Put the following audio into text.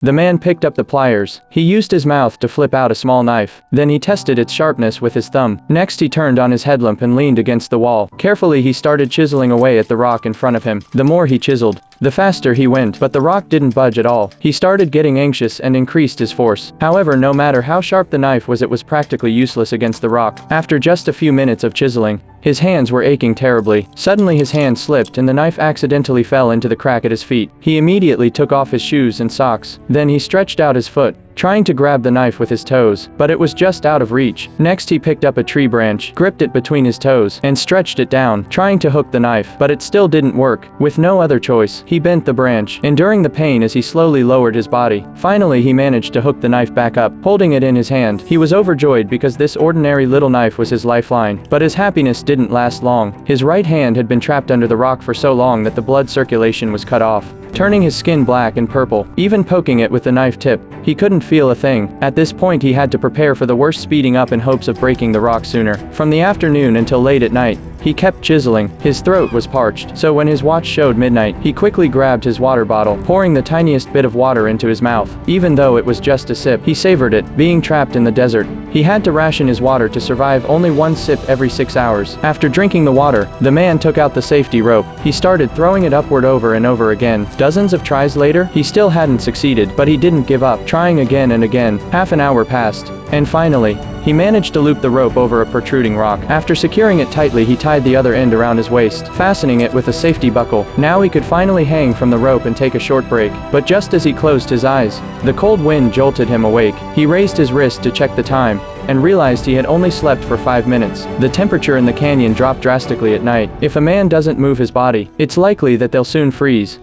The man picked up the pliers. He used his mouth to flip out a small knife. Then he tested its sharpness with his thumb. Next he turned on his headlamp and leaned against the wall. Carefully he started chiseling away at the rock in front of him. The more he chiseled, the faster he went, but the rock didn't budge at all. He started getting anxious and increased his force. However, no matter how sharp the knife was, it was practically useless against the rock. After just a few minutes of chiseling, his hands were aching terribly. Suddenly his hand slipped and the knife accidentally fell into the crack at his feet. He immediately took off his shoes and socks. Then he stretched out his foot, trying to grab the knife with his toes, but it was just out of reach. Next he picked up a tree branch, gripped it between his toes, and stretched it down, trying to hook the knife, but it still didn't work. With no other choice, he bent the branch, enduring the pain as he slowly lowered his body. Finally he managed to hook the knife back up, holding it in his hand. He was overjoyed because this ordinary little knife was his lifeline, but his happiness didn't last long. His right hand had been trapped under the rock for so long that the blood circulation was cut off, turning his skin black and purple. Even poking it with the knife tip, he couldn't feel a thing. At this point he had to prepare for the worst, speeding up in hopes of breaking the rock sooner. From the afternoon until late at night, he kept chiseling. His throat was parched, so when his watch showed midnight, he quickly grabbed his water bottle, pouring the tiniest bit of water into his mouth. Even though it was just a sip, he savored it. Being trapped in the desert, he had to ration his water to survive, only one sip every 6 hours. After drinking the water, the man took out the safety rope. He started throwing it upward over and over again. Dozens of tries later, he still hadn't succeeded, but he didn't give up, trying again and again. Half an hour passed, and finally, he managed to loop the rope over a protruding rock. After securing it tightly, he tied the other end around his waist, fastening it with a safety buckle. Now he could finally hang from the rope and take a short break. But just as he closed his eyes, the cold wind jolted him awake. He raised his wrist to check the time, and realized he had only slept for 5 minutes. The temperature in the canyon dropped drastically at night. If a man doesn't move his body, it's likely that they'll soon freeze.